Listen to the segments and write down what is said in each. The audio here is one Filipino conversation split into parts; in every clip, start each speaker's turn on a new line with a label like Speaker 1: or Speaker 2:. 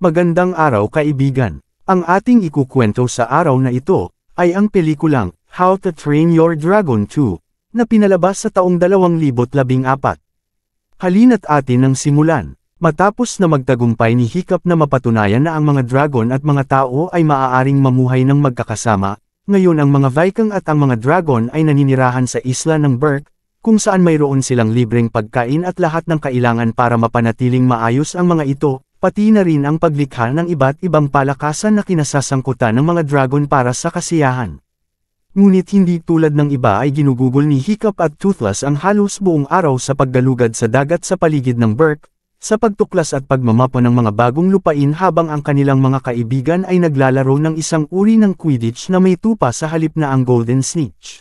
Speaker 1: Magandang araw kaibigan. Ang ating ikukwento sa araw na ito, ay ang pelikulang, How to Train Your Dragon 2, na pinalabas sa taong 2014. Halina't atin nang simulan. Matapos na magtagumpay ni Hiccup na mapatunayan na ang mga dragon at mga tao ay maaaring mamuhay ng magkakasama, ngayon ang mga Viking at ang mga dragon ay naninirahan sa isla ng Berk, kung saan mayroon silang libreng pagkain at lahat ng kailangan para mapanatiling maayos ang mga ito, pati na rin ang paglikha ng iba't ibang palakasan na kinasasangkutan ng mga dragon para sa kasiyahan. Ngunit hindi tulad ng iba ay ginugugol ni Hiccup at Toothless ang halos buong araw sa paggalugad sa dagat sa paligid ng Berk, sa pagtuklas at pagmamapa ng mga bagong lupain habang ang kanilang mga kaibigan ay naglalaro ng isang uri ng Quidditch na may tupa sa halip na ang Golden Snitch.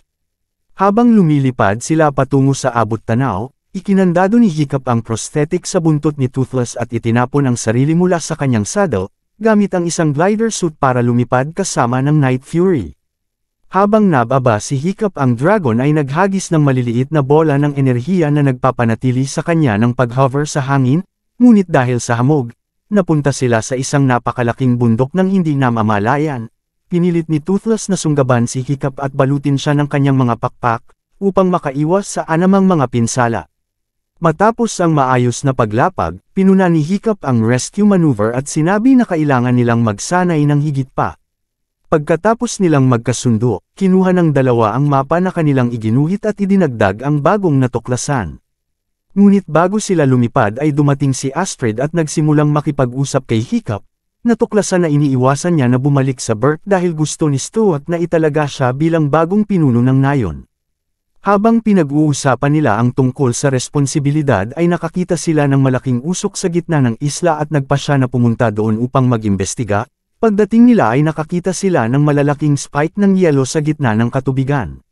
Speaker 1: Habang lumilipad sila patungo sa abot-tanaw, ikinandado ni Hiccup ang prosthetic sa buntot ni Toothless at itinapon ang sarili mula sa kanyang saddle, gamit ang isang glider suit para lumipad kasama ng Night Fury. Habang nababa si Hiccup ang dragon ay naghagis ng maliliit na bola ng enerhiya na nagpapanatili sa kanya ng pag-hover sa hangin, ngunit dahil sa hamog, napunta sila sa isang napakalaking bundok ng hindi namamalayan. Pinilit ni Toothless na sunggaban si Hiccup at balutin siya ng kanyang mga pakpak, upang makaiwas sa anumang mga pinsala. Matapos ang maayos na paglapag, pinuna ni Hiccup ang rescue maneuver at sinabi na kailangan nilang magsanay ng higit pa. Pagkatapos nilang magkasundo, kinuha ng dalawa ang mapa na kanilang iginuhit at idinagdag ang bagong natuklasan. Ngunit bago sila lumipad ay dumating si Astrid at nagsimulang makipag-usap kay Hiccup, natuklasan na iniiwasan niya na bumalik sa Berk dahil gusto ni Stuart na italaga siya bilang bagong pinuno ng nayon. Habang pinag-uusapan nila ang tungkol sa responsibilidad ay nakakita sila ng malaking usok sa gitna ng isla at nagpa siya na pumunta doon upang mag-imbestiga. Pagdating nila ay nakakita sila ng malalaking spike ng yelo sa gitna ng katubigan.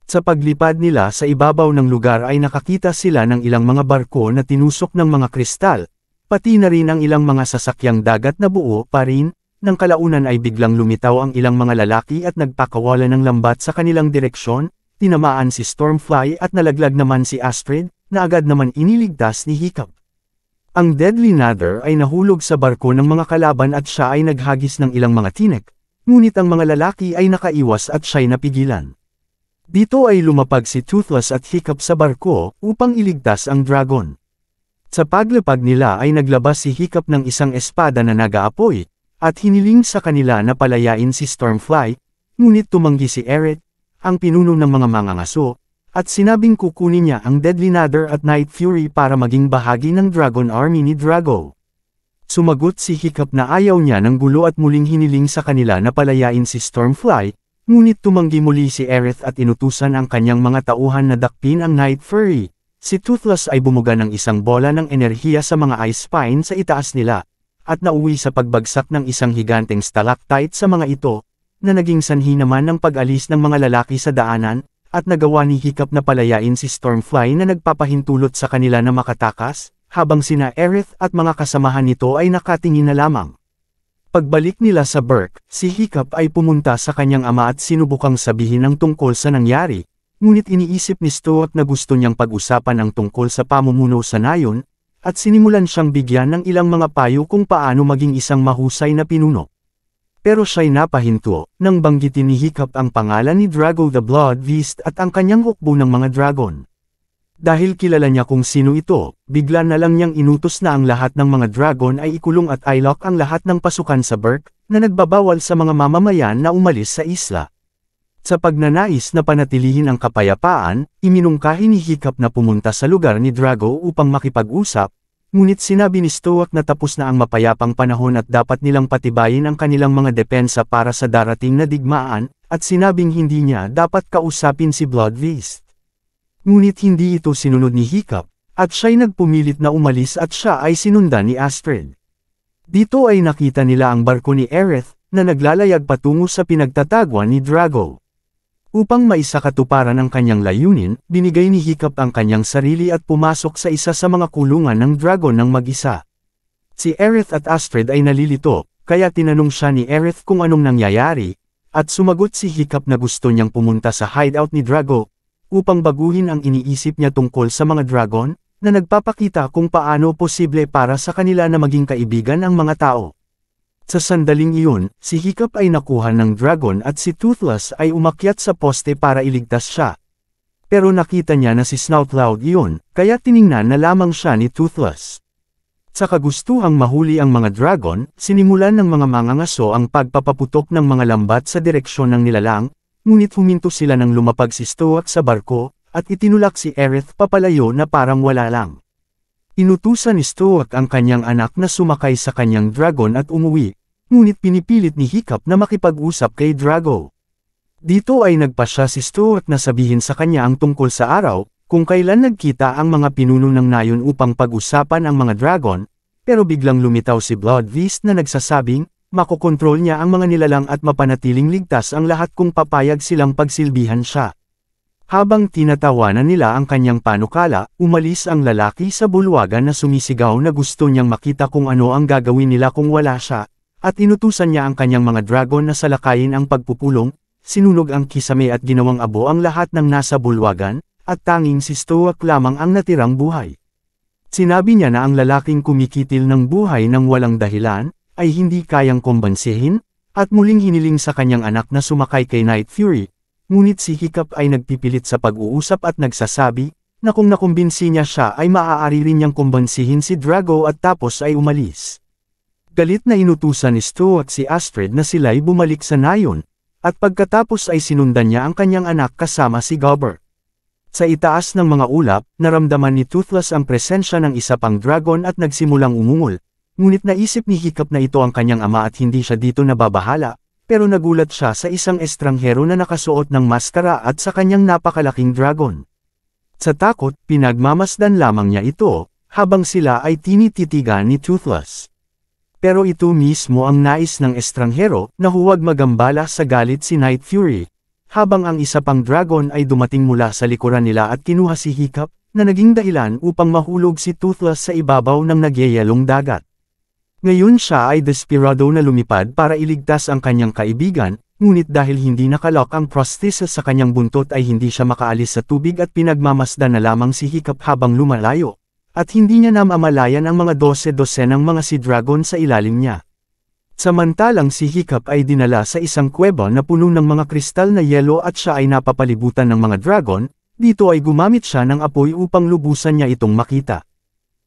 Speaker 1: Sa paglipad nila sa ibabaw ng lugar ay nakakita sila ng ilang mga barko na tinusok ng mga kristal, pati na rin ang ilang mga sasakyang dagat na buo pa rin. Nang kalaunan ay biglang lumitaw ang ilang mga lalaki at nagpakawala ng lambat sa kanilang direksyon. Tinamaan si Stormfly at nalaglag naman si Astrid, na agad naman iniligtas ni Hiccup. Ang Deadly Nadder ay nahulog sa barko ng mga kalaban at siya ay naghagis ng ilang mga tinek, ngunit ang mga lalaki ay nakaiwas at siya'y napigilan. Dito ay lumapag si Toothless at Hiccup sa barko, upang iligtas ang dragon. Sa paglapag nila ay naglabas si Hiccup ng isang espada na nag-aapoy, at hiniling sa kanila na palayain si Stormfly, ngunit tumanggi si Eret, ang pinuno ng mga mangangaso, at sinabing kukunin niya ang Deadly Nadder at Night Fury para maging bahagi ng Dragon Army ni Drago. Sumagot si Hiccup na ayaw niya ng gulo at muling hiniling sa kanila na palayain si Stormfly, ngunit tumanggi muli si Aerith at inutusan ang kanyang mga tauhan na dakpin ang Night Fury. Si Toothless ay bumuga ng isang bola ng enerhiya sa mga ice spine sa itaas nila, at nauwi sa pagbagsak ng isang higanteng stalactite sa mga ito, na naging sanhi naman ng pag-alis ng mga lalaki sa daanan, at nagawa ni Hiccup na palayain si Stormfly na nagpapahintulot sa kanila na makatakas, habang sina Aerith at mga kasamahan nito ay nakatingin na lamang. Pagbalik nila sa Berk, si Hiccup ay pumunta sa kanyang ama at sinubukang sabihin ang tungkol sa nangyari, ngunit iniisip ni Stuart na gusto niyang pag-usapan ang tungkol sa pamumuno sa nayon, at sinimulan siyang bigyan ng ilang mga payo kung paano maging isang mahusay na pinuno. Pero siya'y napahinto, nang banggitin ni Hiccup ang pangalan ni Drago the Blood Beast at ang kanyang hukbo ng mga dragon. Dahil kilala niya kung sino ito, bigla na lang niyang inutos na ang lahat ng mga dragon ay ikulong at i-lock ang lahat ng pasukan sa Berk, na nagbabawal sa mga mamamayan na umalis sa isla. Sa pagnanais na panatilihin ang kapayapaan, iminungkahi ni Hiccup na pumunta sa lugar ni Drago upang makipag-usap, ngunit sinabi ni Stuart na tapos na ang mapayapang panahon at dapat nilang patibayin ang kanilang mga depensa para sa darating na digmaan, at sinabing hindi niya dapat kausapin si Blood Beast. Ngunit hindi ito sinunod ni Hiccup, at siya'y nagpumilit na umalis at siya ay sinundan ni Astrid. Dito ay nakita nila ang barko ni Aerith, na naglalayag patungo sa pinagtatagwan ni Drago. Upang maisakatuparan ang kanyang layunin, binigay ni Hiccup ang kanyang sarili at pumasok sa isa sa mga kulungan ng dragon ng mag-isa. Si Aerith at Astrid ay nalilito, kaya tinanong siya ni Aerith kung anong nangyayari, at sumagot si Hiccup na gusto niyang pumunta sa hideout ni Drago, upang baguhin ang iniisip niya tungkol sa mga dragon, na nagpapakita kung paano posible para sa kanila na maging kaibigan ang mga tao. Sa sandaling iyon, si Hiccup ay nakuha ng dragon at si Toothless ay umakyat sa poste para iligtas siya. Pero nakita niya na si Snoutloud iyon, kaya tiningnan na lamang siya ni Toothless. Sa kagustuhang mahuli ang mga dragon, sinimulan ng mga mangangaso ang pagpapaputok ng mga lambat sa direksyon ng nilalang, ngunit huminto sila nang lumapag si Stoat sa barko, at itinulak si Aerith papalayo na parang wala lang. Inutusan ni Stoat ang kanyang anak na sumakay sa kanyang dragon at umuwi, ngunit pinipilit ni Hiccup na makipag-usap kay Drago. Dito ay nagpasya si Stoat na sabihin sa kanya ang tungkol sa araw, kung kailan nagkita ang mga pinuno ng nayon upang pag-usapan ang mga dragon, pero biglang lumitaw si Bloodbeast na nagsasabing, makokontrol niya ang mga nilalang at mapanatiling ligtas ang lahat kung papayag silang pagsilbihan siya. Habang tinatawanan nila ang kanyang panukala, umalis ang lalaki sa bulwagan na sumisigaw na gusto niyang makita kung ano ang gagawin nila kung wala siya, at inutusan niya ang kanyang mga dragon na salakayin ang pagpupulong, sinunog ang kisame at ginawang abo ang lahat ng nasa bulwagan, at tanging si Stoat lamang ang natirang buhay. Sinabi niya na ang lalaking kumikitil ng buhay ng walang dahilan, ay hindi kayang kumbansihin, at muling hiniling sa kanyang anak na sumakay kay Night Fury. Ngunit si Hiccup ay nagpipilit sa pag-uusap at nagsasabi, na kung nakumbinsi niya siya ay maaari rin niyang kumbansihin si Drago at tapos ay umalis. Galit na inutusan ni Stoat si Astrid na sila'y bumalik sa nayon, at pagkatapos ay sinundan niya ang kanyang anak kasama si Gobber. Sa itaas ng mga ulap, naramdaman ni Toothless ang presensya ng isa pang dragon at nagsimulang umungol, ngunit naisip ni Hiccup na ito ang kanyang ama at hindi siya dito nababahala. Pero nagulat siya sa isang estranghero na nakasuot ng maskara at sa kanyang napakalaking dragon. Sa takot, pinagmamasdan lamang niya ito, habang sila ay tinititigan ni Toothless. Pero ito mismo ang nais ng estranghero, na huwag magambala sa galit si Night Fury, habang ang isa pang dragon ay dumating mula sa likuran nila at kinuha si Hiccup, na naging dahilan upang mahulog si Toothless sa ibabaw ng nagyayalong dagat. Ngayon siya ay desperado na lumipad para iligtas ang kanyang kaibigan, ngunit dahil hindi nakalok ang prosthesis sa kanyang buntot ay hindi siya makaalis sa tubig at pinagmamasdan na lamang si Hiccup habang lumalayo, at hindi niya namamalayan ang mga 12 ng mga sea dragon sa ilalim niya. Samantalang si Hiccup ay dinala sa isang kuweba na puno ng mga kristal na yelo at siya ay napapalibutan ng mga dragon, dito ay gumamit siya ng apoy upang lubusan niya itong makita.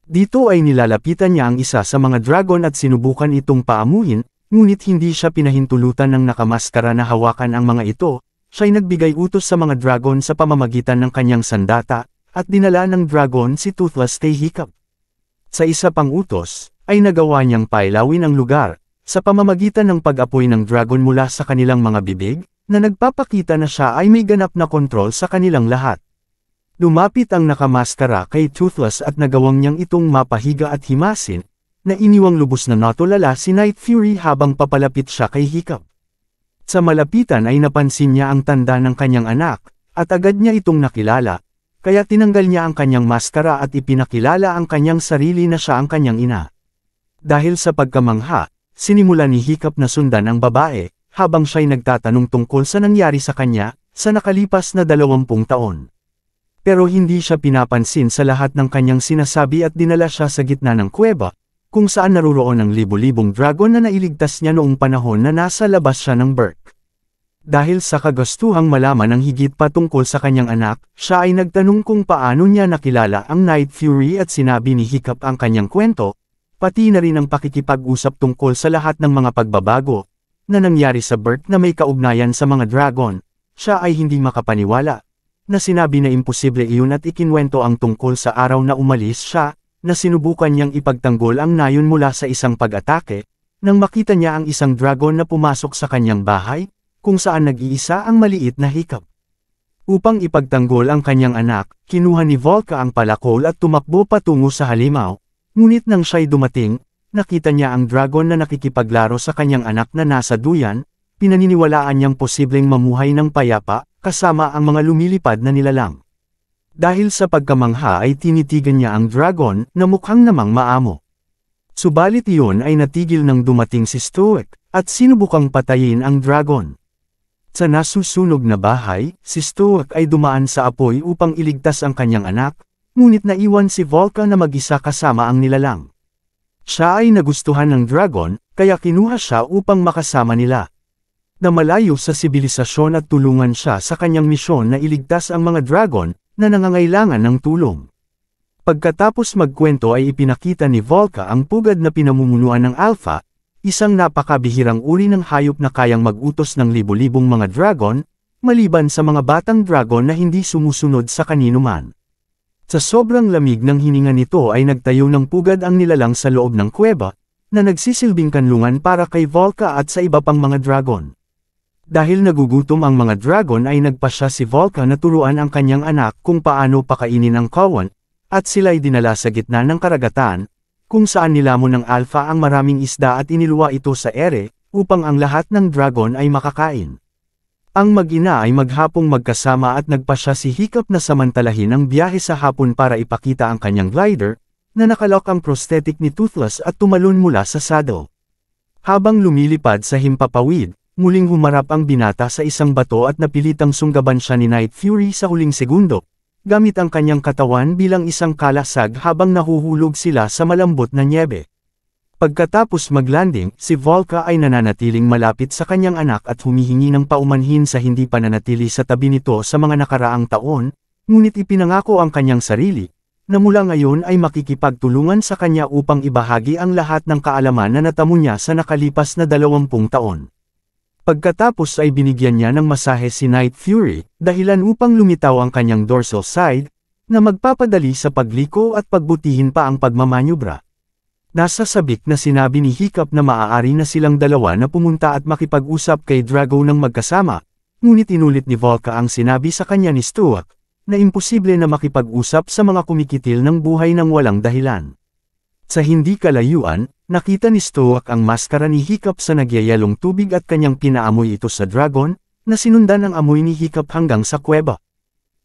Speaker 1: Dito ay nilalapitan niya ang isa sa mga dragon at sinubukan itong paamuhin, ngunit hindi siya pinahintulutan ng nakamaskara na hawakan ang mga ito, siya'y nagbigay utos sa mga dragon sa pamamagitan ng kanyang sandata, at dinala ng dragon si Toothless kay Hiccup. Sa isa pang utos, ay nagawa niyang pailawin ang lugar, sa pamamagitan ng pag-apoy ng dragon mula sa kanilang mga bibig, na nagpapakita na siya ay may ganap na kontrol sa kanilang lahat. Lumapit ang nakamaskara kay Toothless at nagawang niyang itong mapahiga at himasin, na iniwang lubos na natulala si Night Fury habang papalapit siya kay Hiccup. Sa malapitan ay napansin niya ang tanda ng kanyang anak, at agad niya itong nakilala, kaya tinanggal niya ang kanyang maskara at ipinakilala ang kanyang sarili na siya ang kanyang ina. Dahil sa pagkamangha, sinimula ni Hiccup na sundan ang babae, habang siya'y nagtatanong tungkol sa nangyari sa kanya, sa nakalipas na 20 taon. Pero hindi siya pinapansin sa lahat ng kanyang sinasabi at dinala siya sa gitna ng kuweba, kung saan naruroon ang libo-libong dragon na nailigtas niya noong panahon na nasa labas siya ng Berk. Dahil sa kagustuhang malaman ang higit pa tungkol sa kanyang anak, siya ay nagtanong kung paano niya nakilala ang Night Fury at sinabi ni Hiccup ang kanyang kwento, pati na rin ang pakikipag-usap tungkol sa lahat ng mga pagbabago na nangyari sa Berk na may kaugnayan sa mga dragon. Siya ay hindi makapaniwala na sinabi na imposible iyon at ikinwento ang tungkol sa araw na umalis siya, na sinubukan niyang ipagtanggol ang nayon mula sa isang pag-atake, nang makita niya ang isang dragon na pumasok sa kanyang bahay, kung saan nag-iisa ang maliit na Hiccup. Upang ipagtanggol ang kanyang anak, kinuha ni Volca ang palakol at tumakbo patungo sa halimaw, ngunit nang siya'y dumating, nakita niya ang dragon na nakikipaglaro sa kanyang anak na nasa duyan, pinaniniwalaan niyang posibleng mamuhay ng payapa, kasama ang mga lumilipad na nilalang. Dahil sa pagkamangha ay tinitigan niya ang dragon na mukhang namang maamo. Subalit iyon ay natigil nang dumating si Stoat, at sinubukang patayin ang dragon. Sa nasusunog na bahay, si Stoat ay dumaan sa apoy upang iligtas ang kanyang anak, ngunit naiwan si Volca na mag-isa kasama ang nilalang. Siya ay nagustuhan ng dragon, kaya kinuha siya upang makasama nila. Na malayo sa sibilisasyon at tulungan siya sa kanyang misyon na iligtas ang mga dragon na nangangailangan ng tulong. Pagkatapos magkwento ay ipinakita ni Volca ang pugad na pinamumunuan ng Alpha, isang napakabihirang uri ng hayop na kayang mag-utos ng libo-libong mga dragon, maliban sa mga batang dragon na hindi sumusunod sa kanino man. Sa sobrang lamig ng hininga nito ay nagtayo ng pugad ang nilalang sa loob ng kuweba, na nagsisilbing kanlungan para kay Volca at sa iba pang mga dragon. Dahil nagugutom ang mga dragon ay nagpasya si Volca na turuan ang kanyang anak kung paano pakainin ang kawan, at sila'y dinala sa gitna ng karagatan, kung saan nilamon ng Alpha ang maraming isda at iniluwa ito sa ere, upang ang lahat ng dragon ay makakain. Ang mag-ina ay maghapong magkasama at nagpasya si Hiccup na samantalahin ang biyahe sa hapon para ipakita ang kanyang glider, na nakalok ang prosthetic ni Toothless at tumalon mula sa saddle. Habang lumilipad sa himpapawid, muling humarap ang binata sa isang bato at napilitang sunggaban siya ni Night Fury sa huling segundo, gamit ang kanyang katawan bilang isang kalasag habang nahuhulog sila sa malambot na nyebe. Pagkatapos maglanding, si Volca ay nananatiling malapit sa kanyang anak at humihingi ng paumanhin sa hindi pananatili sa tabi nito sa mga nakaraang taon, ngunit ipinangako ang kanyang sarili, na mula ngayon ay makikipagtulungan sa kanya upang ibahagi ang lahat ng kaalaman na natamo niya sa nakalipas na 20 taon. Pagkatapos ay binigyan niya ng masahe si Night Fury, dahilan upang lumitaw ang kanyang dorsal side, na magpapadali sa pagliko at pagbutihin pa ang pagmamanyubra. Nasa sabik na sinabi ni Hiccup na maaari na silang dalawa na pumunta at makipag-usap kay Drago ng magkasama, ngunit inulit ni Volca ang sinabi sa kanya ni Stuart, na imposible na makipag-usap sa mga kumikitil ng buhay ng walang dahilan. Sa hindi kalayuan, nakita ni Stuart ang maskara ni Hiccup sa nagyayalong tubig at kanyang pinaamoy ito sa dragon, na sinundan ang amoy ni Hiccup hanggang sa kuweba.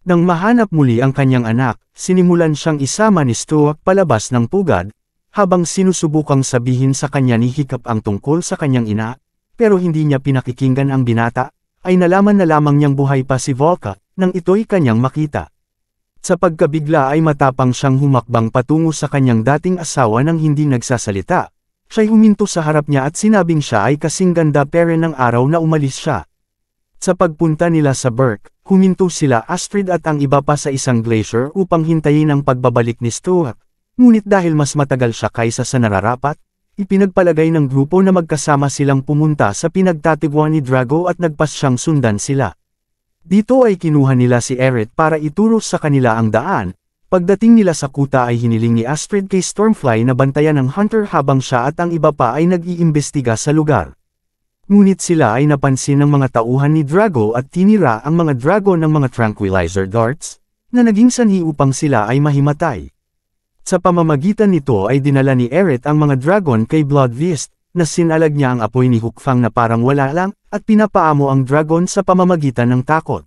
Speaker 1: Nang mahanap muli ang kanyang anak, sinimulan siyang isama ni Stuart palabas ng pugad, habang sinusubukang sabihin sa kanya ni Hiccup ang tungkol sa kanyang ina, pero hindi niya pinakikinggan ang binata, ay nalaman na lamang niyang buhay pa si Volca, nang ito'y kanyang makita. Sa pagkabigla ay matapang siyang humakbang patungo sa kanyang dating asawa nang hindi nagsasalita. Siya'y huminto sa harap niya at sinabing siya ay kasing ganda pere ng araw na umalis siya. Sa pagpunta nila sa Berk, huminto sila Astrid at ang iba pa sa isang glacier upang hintayin ang pagbabalik ni Stuart. Ngunit dahil mas matagal siya kaysa sa nararapat, ipinagpalagay ng grupo na magkasama silang pumunta sa pinagtatiguan ni Drago at nagpas siyang sundan sila. Dito ay kinuha nila si Eret para ituro sa kanila ang daan. Pagdating nila sa kuta ay hiniling ni Astrid kay Stormfly na bantayan ng hunter habang siya at ang iba pa ay nag-iimbestiga sa lugar. Ngunit sila ay napansin ng mga tauhan ni Drago at tinira ang mga dragon ng mga tranquilizer darts, na naging sanhi upang sila ay mahimatay. Sa pamamagitan nito ay dinala ni Eret ang mga dragon kay Bloodfist, na sinalag niya ang apoy ni Hukfang na parang wala lang, at pinapaamo ang dragon sa pamamagitan ng takot.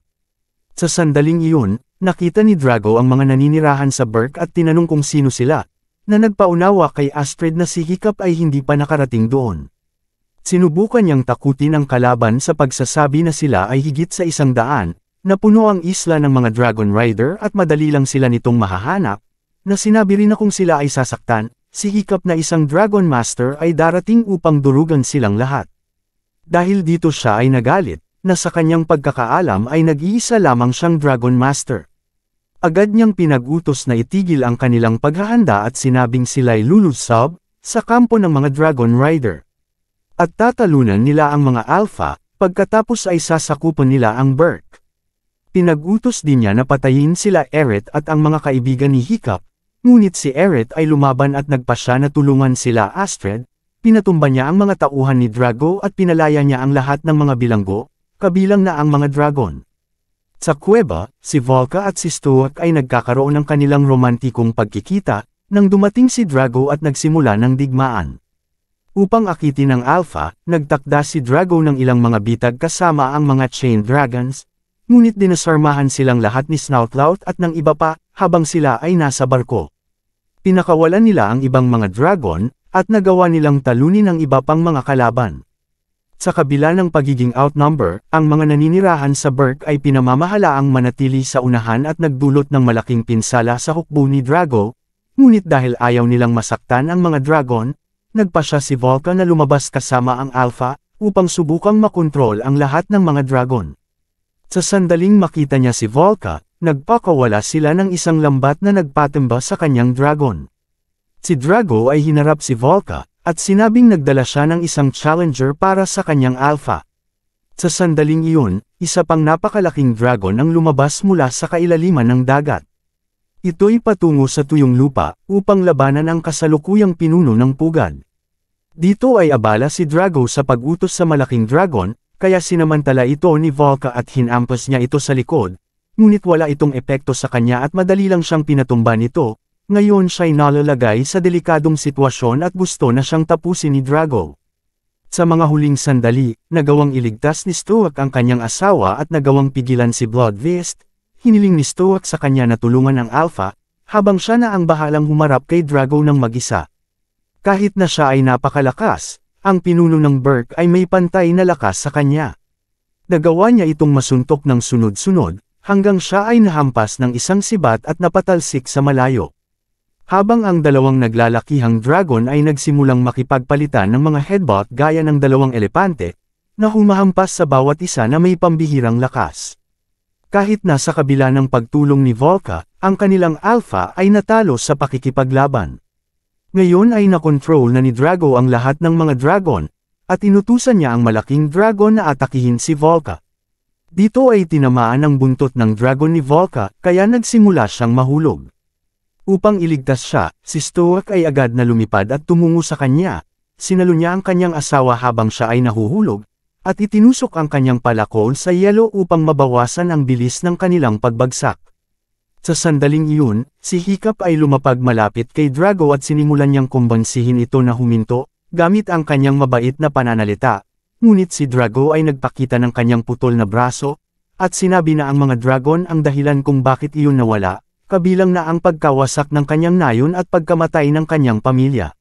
Speaker 1: Sa sandaling iyon, nakita ni Drago ang mga naninirahan sa Berk at tinanong kung sino sila, na nagpaunawa kay Astrid na si Hiccup ay hindi pa nakarating doon. Sinubukan niyang takutin ang kalaban sa pagsasabi na sila ay higit sa 100, na puno ang isla ng mga Dragon Rider at madali lang sila nitong mahahanap, na sinabi rin na kung sila ay sasaktan, si Hiccup na isang Dragon Master ay darating upang durugan silang lahat. Dahil dito siya ay nagalit, na sa kanyang pagkakaalam ay nag-iisa lamang siyang Dragon Master. Agad niyang pinag-utos na itigil ang kanilang paghahanda at sinabing sila'y lulusob sa kampo ng mga Dragon Rider. At tatalunan nila ang mga Alpha, pagkatapos ay sasakupan nila ang Berk. Pinag-utos din niya na patayin sila Eret at ang mga kaibigan ni Hiccup, ngunit si Eret ay lumaban at nagpasya na tulungan sila Astrid. Pinatumba niya ang mga tauhan ni Drago at pinalaya niya ang lahat ng mga bilanggo, kabilang na ang mga dragon. Sa kuweba, si Volca at si Stuart ay nagkakaroon ng kanilang romantikong pagkikita, nang dumating si Drago at nagsimula ng digmaan. Upang akitin ang Alpha, nagtakda si Drago ng ilang mga bitag kasama ang mga Chain Dragons, ngunit dinasarmahan silang lahat ni Snoutlout at ng iba pa, habang sila ay nasa barko. Pinakawalan nila ang ibang mga dragon, at nagawa nilang talunin ang iba pang mga kalaban. Sa kabila ng pagiging outnumber, ang mga naninirahan sa Berk ay pinamamahalaang manatili sa unahan at nagdulot ng malaking pinsala sa hukbo ni Drago, ngunit dahil ayaw nilang masaktan ang mga dragon, nagpasya si Volca na lumabas kasama ang Alpha, upang subukang makontrol ang lahat ng mga dragon. Sa sandaling makita niya si Volca, nagpakawala sila ng isang lambat na nagpatimba sa kanyang dragon. Si Drago ay hinarap si Volca, at sinabing nagdala siya ng isang challenger para sa kanyang Alpha. Sa sandaling iyon, isa pang napakalaking dragon ang lumabas mula sa kailaliman ng dagat. Ito'y patungo sa tuyong lupa, upang labanan ang kasalukuyang pinuno ng pugad. Dito ay abala si Drago sa pag-utos sa malaking dragon, kaya sinamantala ito ni Volca at hinampas niya ito sa likod, ngunit wala itong epekto sa kanya at madali lang siyang pinatumba nito. Ngayon siya'y nalalagay sa delikadong sitwasyon at gusto na siyang tapusin ni Drago. Sa mga huling sandali, nagawang iligtas ni Stoic ang kanyang asawa at nagawang pigilan si Bloodfist. Hiniling ni Stoic sa kanya na tulungan ang Alpha, habang siya na ang bahalang humarap kay Drago ng mag-isa. Kahit na siya ay napakalakas, ang pinuno ng Berk ay may pantay na lakas sa kanya. Nagawa niya itong masuntok ng sunod-sunod, hanggang siya ay nahampas ng isang sibat at napatalsik sa malayo. Habang ang dalawang naglalakihang dragon ay nagsimulang makipagpalitan ng mga headbutt gaya ng dalawang elepante, na humahampas sa bawat isa na may pambihirang lakas. Kahit na sa kabila ng pagtulong ni Volca, ang kanilang Alpha ay natalo sa pakikipaglaban. Ngayon ay nakontrol na ni Drago ang lahat ng mga dragon, at inutusan niya ang malaking dragon na atakihin si Volca. Dito ay tinamaan ang buntot ng dragon ni Volca, kaya nagsimula siyang mahulog. Upang iligtas siya, si Stoic ay agad na lumipad at tumungo sa kanya. Sinalo niya ang kanyang asawa habang siya ay nahuhulog, at itinusok ang kanyang palakol sa yelo upang mabawasan ang bilis ng kanilang pagbagsak. Sa sandaling iyon, si Hiccup ay lumapag malapit kay Drago at sinimulan niyang kumbansihin ito na huminto, gamit ang kanyang mabait na pananalita. Ngunit si Drago ay nagpakita ng kanyang putol na braso, at sinabi na ang mga dragon ang dahilan kung bakit iyon nawala, kabilang na ang pagkawasak ng kanyang nayon at pagkamatay ng kanyang pamilya.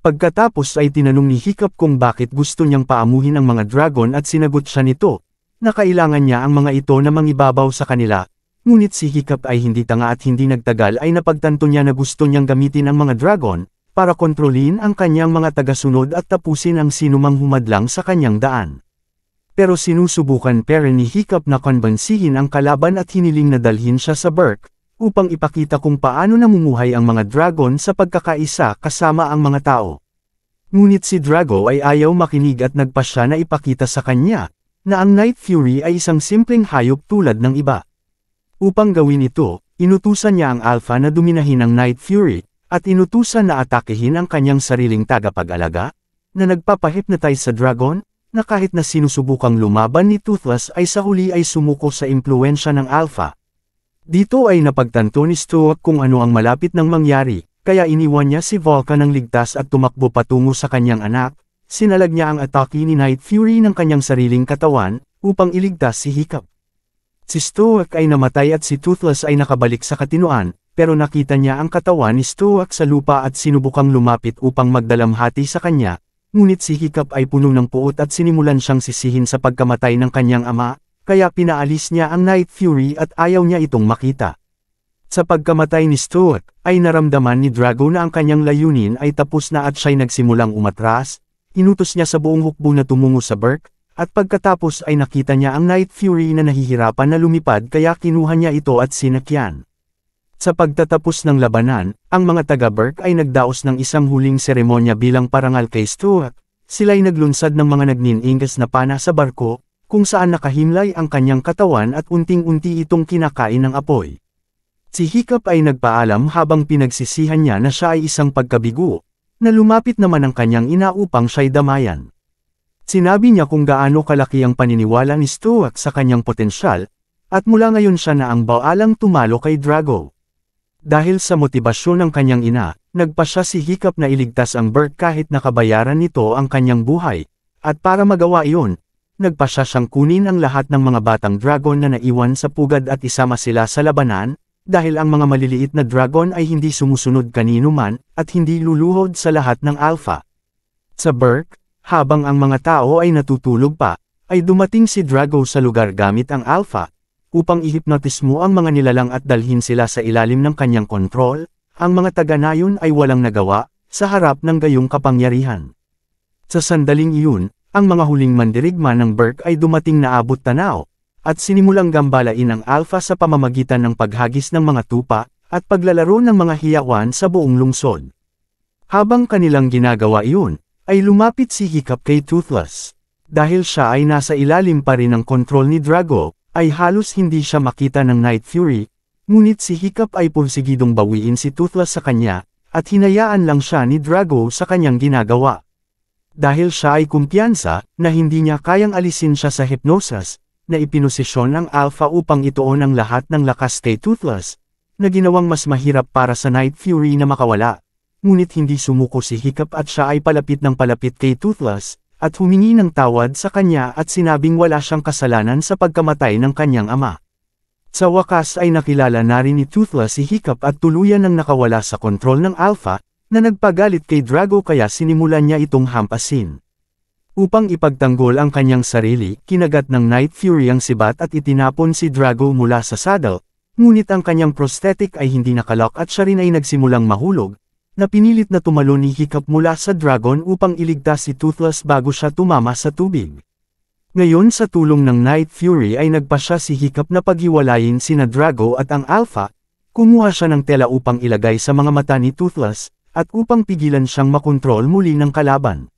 Speaker 1: Pagkatapos ay tinanong ni Hiccup kung bakit gusto niyang paamuhin ang mga dragon at sinagot siya nito, na kailangan niya ang mga ito na mangibabaw sa kanila. Ngunit si Hiccup ay hindi tanga at hindi nagtagal ay napagtanto niya na gusto niyang gamitin ang mga dragon, para kontrolin ang kanyang mga tagasunod at tapusin ang sinumang humadlang sa kanyang daan. Pero sinusubukan pa rin ni Hiccup na konbansihin ang kalaban at hiniling na dalhin siya sa Berk, upang ipakita kung paano namumuhay ang mga dragon sa pagkakaisa kasama ang mga tao. Ngunit si Drago ay ayaw makinig at nagpasya na ipakita sa kanya, na ang Night Fury ay isang simpleng hayop tulad ng iba. Upang gawin ito, inutusan niya ang Alpha na duminahin ang Night Fury, at inutusan na atakehin ang kanyang sariling tagapag-alaga, na nagpapahipnotize sa dragon, na kahit na sinusubukang lumaban ni Toothless ay sa huli ay sumuko sa impluensya ng Alpha. Dito ay napagtanto ni Stoic kung ano ang malapit nang mangyari, kaya iniwan niya si Volca ng ligtas at tumakbo patungo sa kanyang anak. Sinalag niya ang atake ni Night Fury ng kanyang sariling katawan, upang iligtas si Hiccup. Si Stoic ay namatay at si Toothless ay nakabalik sa katinoan, pero nakita niya ang katawan ni Stoic sa lupa at sinubukang lumapit upang magdalamhati sa kanya, ngunit si Hiccup ay puno ng puot at sinimulan siyang sisihin sa pagkamatay ng kanyang ama, kaya pinaalis niya ang Night Fury at ayaw niya itong makita. Sa pagkamatay ni Stoic, ay naramdaman ni Drago na ang kanyang layunin ay tapos na at siya'y nagsimulang umatras. Inutos niya sa buong hukbo na tumungo sa Berk, at pagkatapos ay nakita niya ang Night Fury na nahihirapan na lumipad kaya kinuha niya ito at sinakyan. Sa pagtatapos ng labanan, ang mga taga-Berk ay nagdaos ng isang huling seremonya bilang parangal kay Stoic. Sila'y naglunsad ng mga nagnininggas na pana sa barko, kung saan nakahimlay ang kanyang katawan at unting-unti itong kinakain ng apoy. Si Hiccup ay nagpaalam habang pinagsisihan niya na siya ay isang pagkabigo, na lumapit naman ang kanyang ina upang siya'y damayan. Sinabi niya kung gaano kalaki ang paniniwala ni Stoic sa kanyang potensyal, at mula ngayon siya na ang baalang tumalo kay Drago. Dahil sa motibasyon ng kanyang ina, nagpasya si Hiccup na iligtas ang Berk kahit nakabayaran nito ang kanyang buhay, at para magawa iyon, nagpasya siyang kunin ang lahat ng mga batang dragon na naiwan sa pugad at isama sila sa labanan, dahil ang mga maliliit na dragon ay hindi sumusunod kanino man, at hindi luluhod sa lahat ng Alpha. Sa Berk, habang ang mga tao ay natutulog pa, ay dumating si Drago sa lugar gamit ang Alpha, upang ihipnotismo ang mga nilalang at dalhin sila sa ilalim ng kanyang kontrol. Ang mga taga-nayon ay walang nagawa, sa harap ng gayong kapangyarihan. Sa sandaling iyon, ang mga huling mandirigma ng Berk ay dumating na abot tanaw, at sinimulang gambalain ang Alpha sa pamamagitan ng paghagis ng mga tupa, at paglalaro ng mga hiyawan sa buong lungsod. Habang kanilang ginagawa iyon, ay lumapit si Hiccup kay Toothless. Dahil siya ay nasa ilalim pa rin ng kontrol ni Drago, ay halos hindi siya makita ng Night Fury, ngunit si Hiccup ay pursigidong bawiin si Toothless sa kanya, at hinayaan lang siya ni Drago sa kanyang ginagawa. Dahil siya ay kumpiyansa, na hindi niya kayang alisin siya sa hypnosis, na ipinosisyon ng Alpha upang ituon ang lahat ng lakas kay Toothless, na ginawang mas mahirap para sa Night Fury na makawala. Ngunit hindi sumuko si Hiccup at siya ay palapit ng palapit kay Toothless, at humingi ng tawad sa kanya at sinabing wala siyang kasalanan sa pagkamatay ng kanyang ama. Sa wakas ay nakilala na rin ni Toothless si Hiccup at tuluyan nang nakawala sa kontrol ng Alpha, na nagpagalit kay Drago kaya sinimulan niya itong hampasin. Upang ipagtanggol ang kanyang sarili, kinagat ng Night Fury ang sibat at itinapon si Drago mula sa saddle, ngunit ang kanyang prosthetic ay hindi nakalock at siya rin ay nagsimulang mahulog, na pinilit na tumalon ni Hiccup mula sa dragon upang iligtas si Toothless bago siya tumama sa tubig. Ngayon sa tulong ng Night Fury ay nagpasya si Hiccup na paghiwalayin sina Drago at ang Alpha, kumuha siya ng tela upang ilagay sa mga mata ni Toothless, at upang pigilan siyang makontrol muli ng kalaban.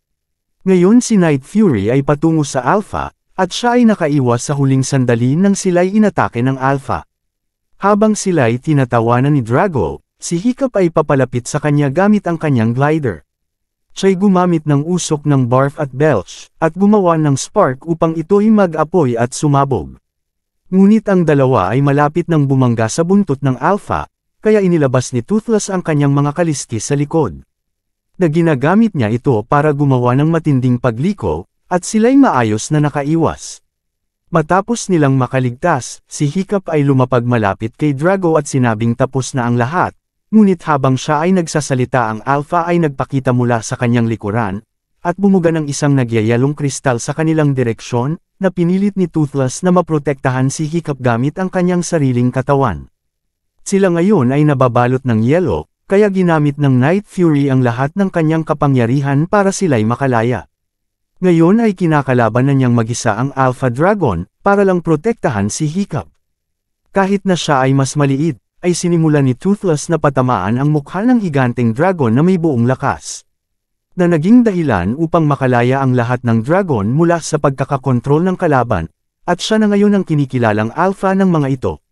Speaker 1: Ngayon si Night Fury ay patungo sa Alpha, at siya ay nakaiwas sa huling sandali nang sila'y inatake ng Alpha. Habang sila'y tinatawanan ni Drago, si Hiccup ay papalapit sa kanya gamit ang kanyang glider. Siya'y gumamit ng usok ng barf at belch, at gumawa ng spark upang ito'y mag-apoy at sumabog. Ngunit ang dalawa ay malapit nang bumangga sa buntot ng Alpha, kaya inilabas ni Toothless ang kanyang mga kaliskis sa likod. Na ginagamit niya ito para gumawa ng matinding pagliko, at sila'y maayos na nakaiwas. Matapos nilang makaligtas, si Hiccup ay lumapag malapit kay Drago at sinabing tapos na ang lahat. Ngunit habang siya ay nagsasalita ang Alpha ay nagpakita mula sa kanyang likuran, at bumuga ng isang nagyayalong kristal sa kanilang direksyon, na pinilit ni Toothless na maprotektahan si Hiccup gamit ang kanyang sariling katawan. Sila ngayon ay nababalot ng yelo, kaya ginamit ng Night Fury ang lahat ng kanyang kapangyarihan para sila'y makalaya. Ngayon ay kinakalaban na niyang mag-isa ang Alpha Dragon, para lang protektahan si Hiccup. Kahit na siya ay mas maliit, ay sinimulan ni Toothless na patamaan ang mukha ng higanteng dragon na may buong lakas. Na naging dahilan upang makalaya ang lahat ng dragon mula sa pagkakakontrol ng kalaban, at siya na ngayon ang kinikilalang Alpha ng mga ito.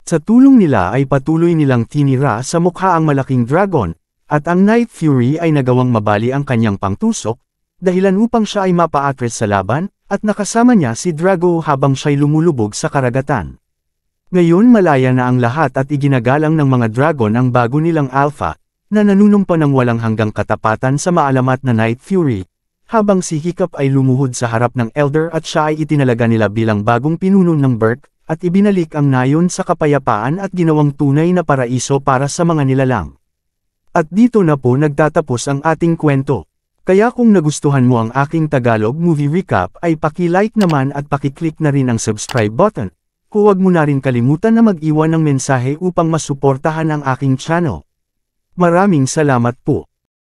Speaker 1: Sa tulong nila ay patuloy nilang tinira sa mukha ang malaking dragon, at ang Night Fury ay nagawang mabali ang kanyang pangtusok, dahilan upang siya ay mapa-atras sa laban, at nakasama niya si Drago habang siya'y lumulubog sa karagatan. Ngayon malaya na ang lahat at iginagalang ng mga dragon ang bago nilang Alpha, na nanunumpa ng walang hanggang katapatan sa maalamat na Night Fury, habang si Hiccup ay lumuhod sa harap ng Elder at siya ay itinalaga nila bilang bagong pinuno ng Berk, at ibinalik ang nayon sa kapayapaan at ginawang tunay na paraiso para sa mga nilalang. At dito na po nagtatapos ang ating kwento. Kaya kung nagustuhan mo ang aking Tagalog movie recap ay paki-like naman at paki-click na rin ang subscribe button. Huwag mo na rin kalimutan na mag-iwan ng mensahe upang masuportahan ang aking channel. Maraming salamat po.